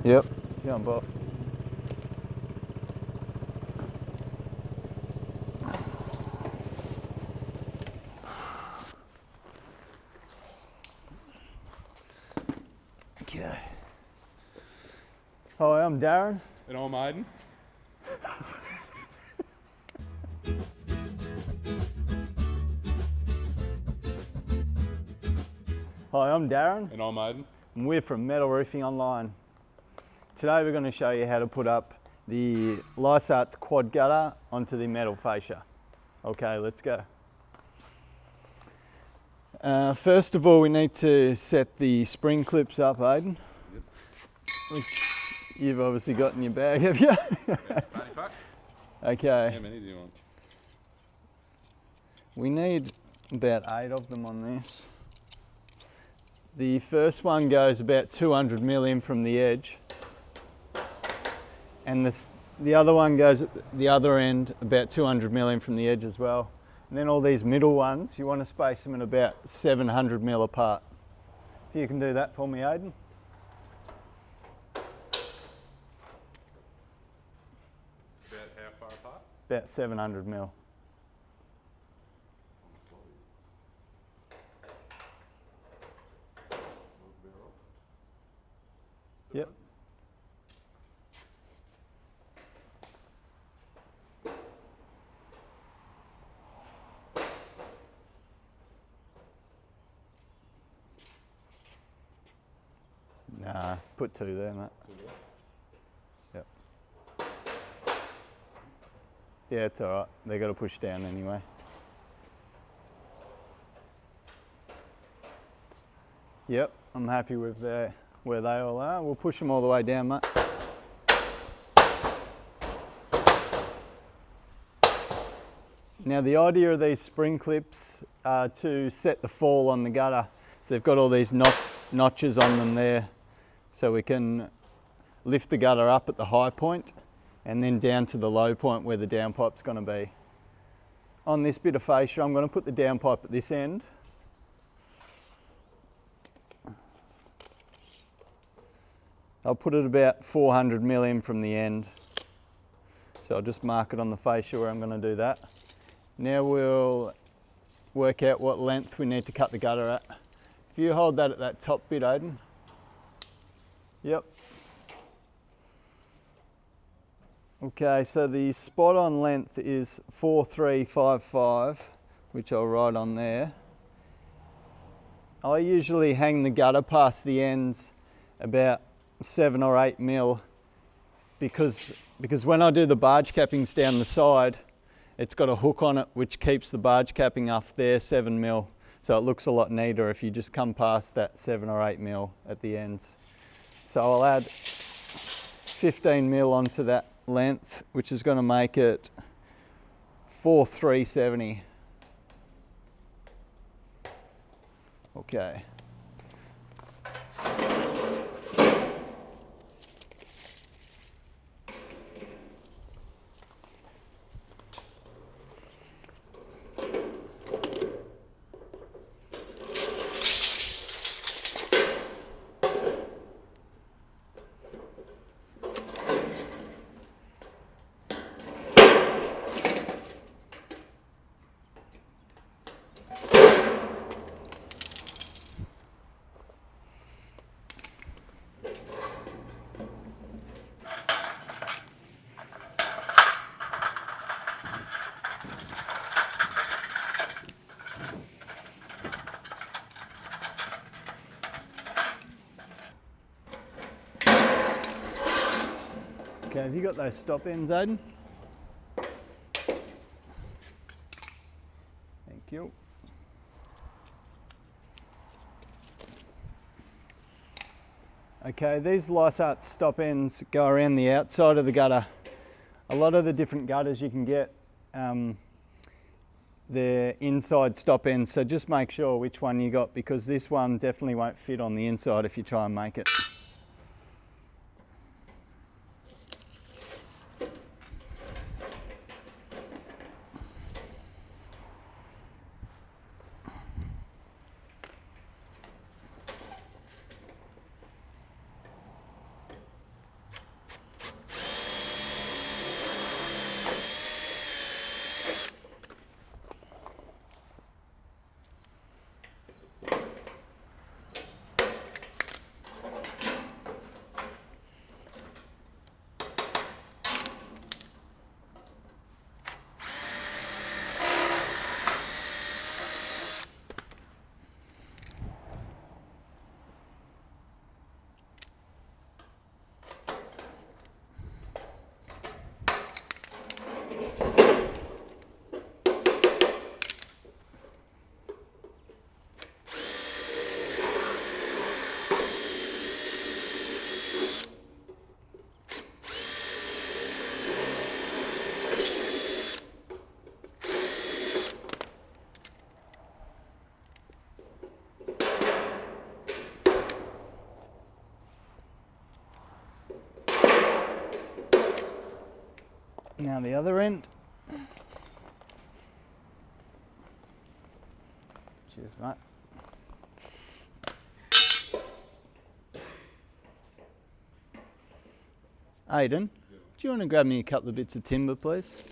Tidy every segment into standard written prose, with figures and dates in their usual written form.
Yep, jump off. Okay. Hi, I'm Darren. And I'm Aiden. Hi, I'm Darren, And I'm Aiden. and we're from Metal Roofing Online. Today we're going to show you how to put up the Lysart's Quad Gutter onto the metal fascia. Okay, let's go. First of all, we need to set the spring clips up, Aiden. Yep. Which you've obviously got in your bag, have you? Yeah, fanny pack. Okay. How many do you want? We need about 8 of them on this. The first one goes about 200 mil in from the edge, and the other one goes at the other end about 200 mil in from the edge as well. And then all these middle ones, you want to space them in about 700 mil apart. If you can do that for me, Aiden. About how far apart? About 700 mil. Yep. Nah, put 2 there, mate. Yep. Yeah, it's alright. They got to push down anyway. Yep, I'm happy with where they all are. We'll push them all the way down, mate. Now the idea of these spring clips are to set the fall on the gutter. So they've got all these notches on them there, so we can lift the gutter up at the high point and then down to the low point where the downpipe's going to be. On this bit of fascia, I'm going to put the downpipe at this end. I'll put it about 400 mil in from the end. So I'll just mark it on the fascia where I'm going to do that. Now we'll work out what length we need to cut the gutter at. If you hold that at that top bit, Aiden. Yep. Okay, so the spot on length is 4355, which I'll write on there. I usually hang the gutter past the ends about 7 or 8 mil because when I do the barge cappings down the side, it's got a hook on it which keeps the barge capping off there 7 mil. So it looks a lot neater if you just come past that 7 or 8 mil at the ends. So I'll add 15 mil onto that length, which is going to make it 4370. Okay. Okay, have you got those stop ends, Aiden? Thank you. Okay, these Lysart's stop ends go around the outside of the gutter. A lot of the different gutters you can get, they're inside stop ends, so just make sure which one you got, because this one definitely won't fit on the inside if you try and make it. Now the other end. Cheers, mate. Aidan, do you want to grab me a couple of bits of timber, please?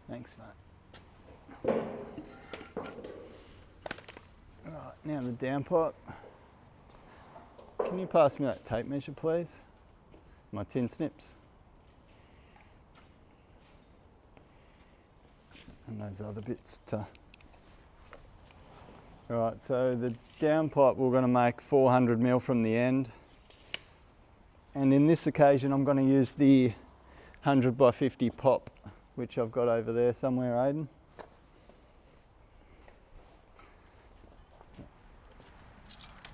Thanks, mate. Right, now the downpipe. Can you pass me that tape measure, please? My tin snips. And those other bits to... Right, so the downpipe we're going to make 400 mil from the end. And in this occasion I'm going to use the 100 by 50 pop, which I've got over there somewhere, Aidan.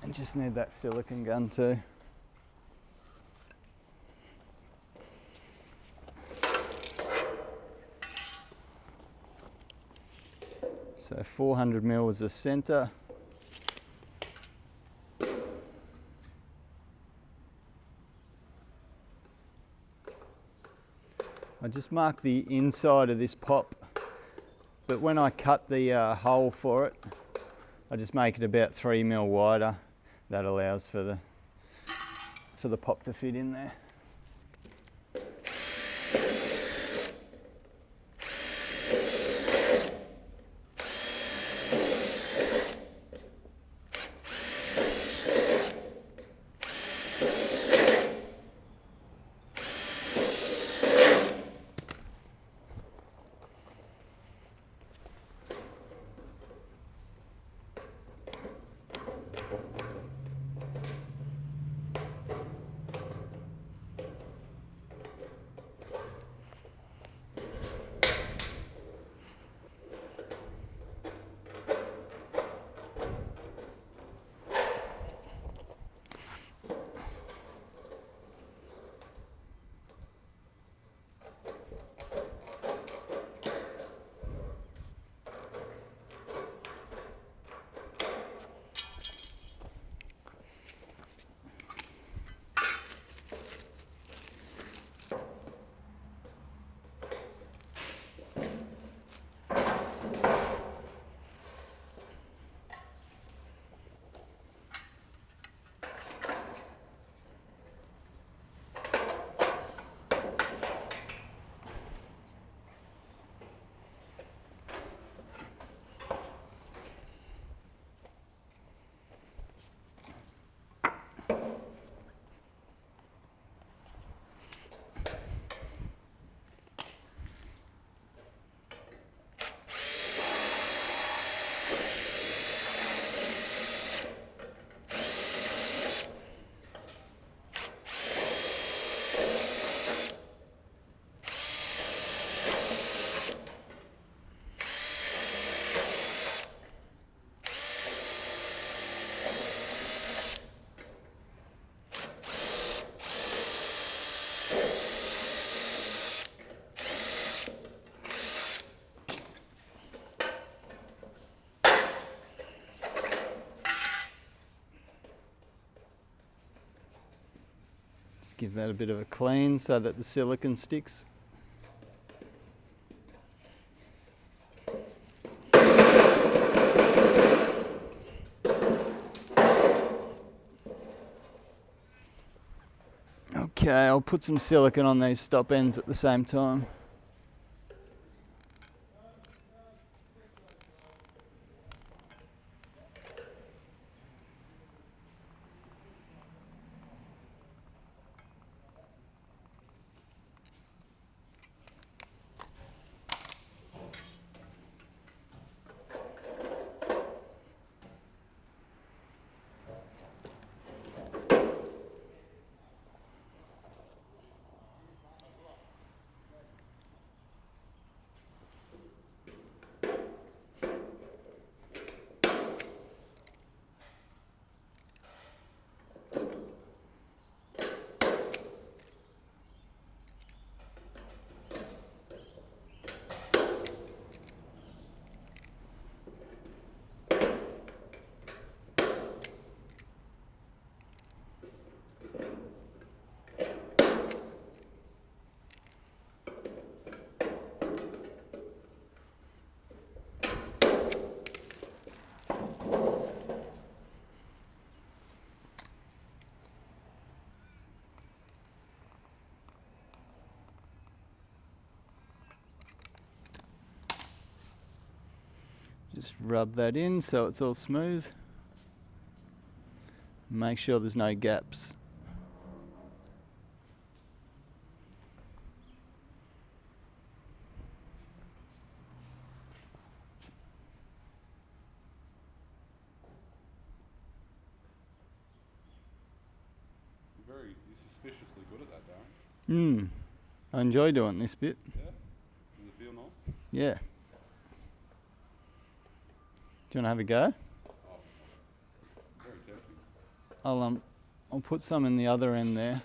And just need that silicone gun too. So 400 mil is the centre. I just mark the inside of this pop, but when I cut the hole for it, I just make it about 3 mil wider. That allows for the pop to fit in there. Just give that a bit of a clean so that the silicone sticks. Okay, I'll put some silicone on these stop ends at the same time. Just rub that in so it's all smooth. Make sure there's no gaps. You're suspiciously good at that, Darren. I enjoy doing this bit. Yeah? Does it feel nice? Yeah. Do you want to have a go? Oh, very tempting. I'll put some in the other end there.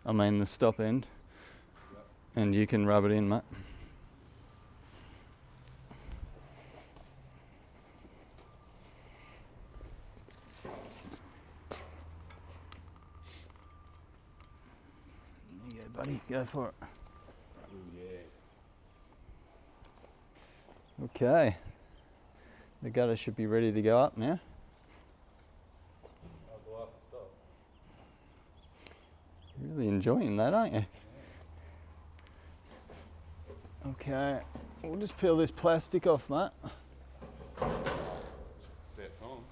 I mean the stop end. Yep. And you can rub it in, mate. There you go, buddy. Go for it. Oh, yeah. Okay. The gutter should be ready to go up now. I'll have to stop. You're really enjoying that, aren't you? Okay, we'll just peel this plastic off, mate. That's on.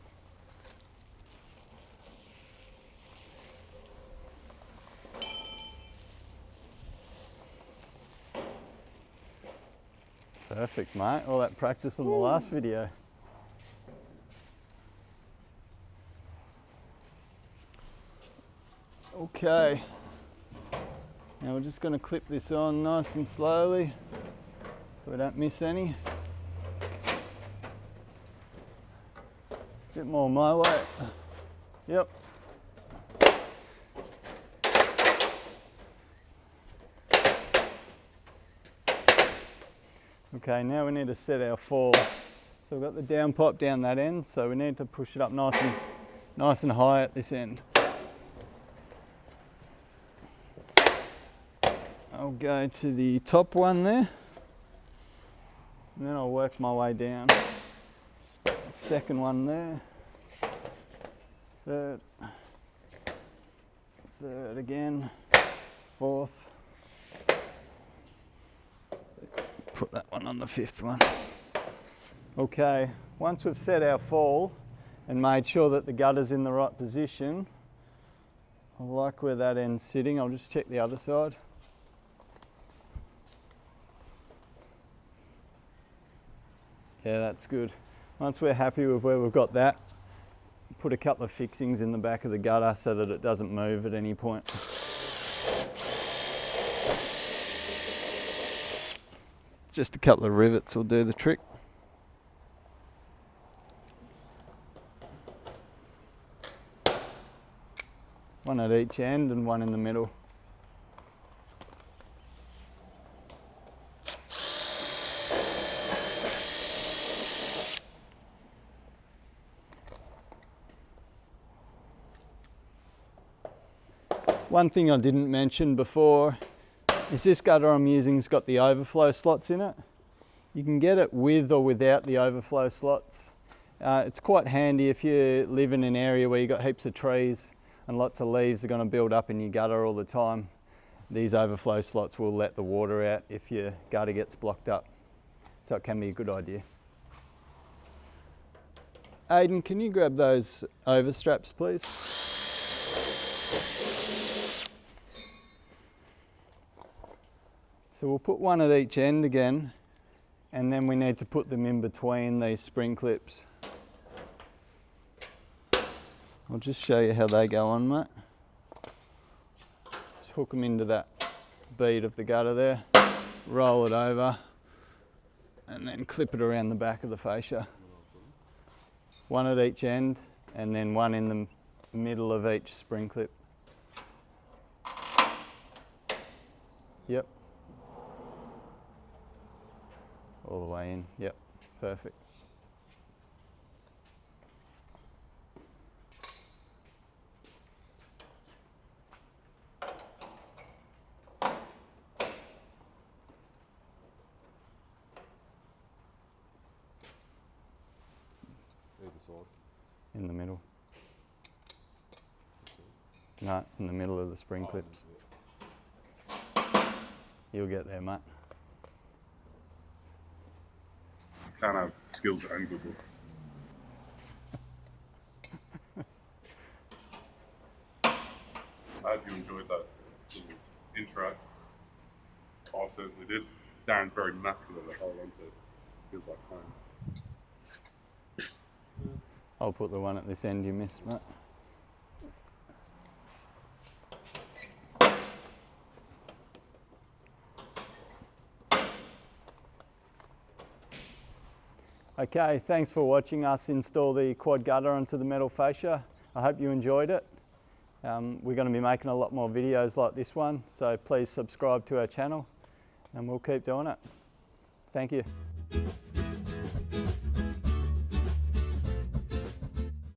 Perfect, mate. All that practice on the last video. Okay. Now we're just going to clip this on nice and slowly so we don't miss any. Bit more my way. Yep. Okay, now we need to set our fall. So we've got the down pipe down that end, so we need to push it up nice and high at this end. I'll go to the top one there, and then I'll work my way down. Second one there, third again, fourth. Put that one on the fifth one. Okay, once we've set our fall and made sure that the gutter's in the right position, I like where that end's sitting. I'll just check the other side. Yeah, that's good. Once we're happy with where we've got that, put a couple of fixings in the back of the gutter so that it doesn't move at any point. Just a couple of rivets will do the trick. One at each end and one in the middle. One thing I didn't mention before is this gutter I'm using's got the overflow slots in it. You can get it with or without the overflow slots. It's quite handy if you live in an area where you've got heaps of trees and lots of leaves are going to build up in your gutter all the time. These overflow slots will let the water out if your gutter gets blocked up. So it can be a good idea. Aidan, can you grab those overstraps, please? So we'll put one at each end again, and then we need to put them in between these spring clips. I'll just show you how they go on, mate. Just hook them into that bead of the gutter there, roll it over, and then clip it around the back of the fascia. One at each end, and then one in the middle of each spring clip. Yep. All the way in, yep, perfect. Either side. In the middle. No, in the middle of the spring clips. You'll get there, mate. Can't have skills and good looks. I hope you enjoyed that little intro. I certainly did. Darren's very muscular to hold on to. Feels like home. I'll put the one at this end you missed, mate. Okay, thanks for watching us install the quad gutter onto the metal fascia. I hope you enjoyed it. We're going to be making a lot more videos like this one, so please subscribe to our channel and we'll keep doing it. Thank you.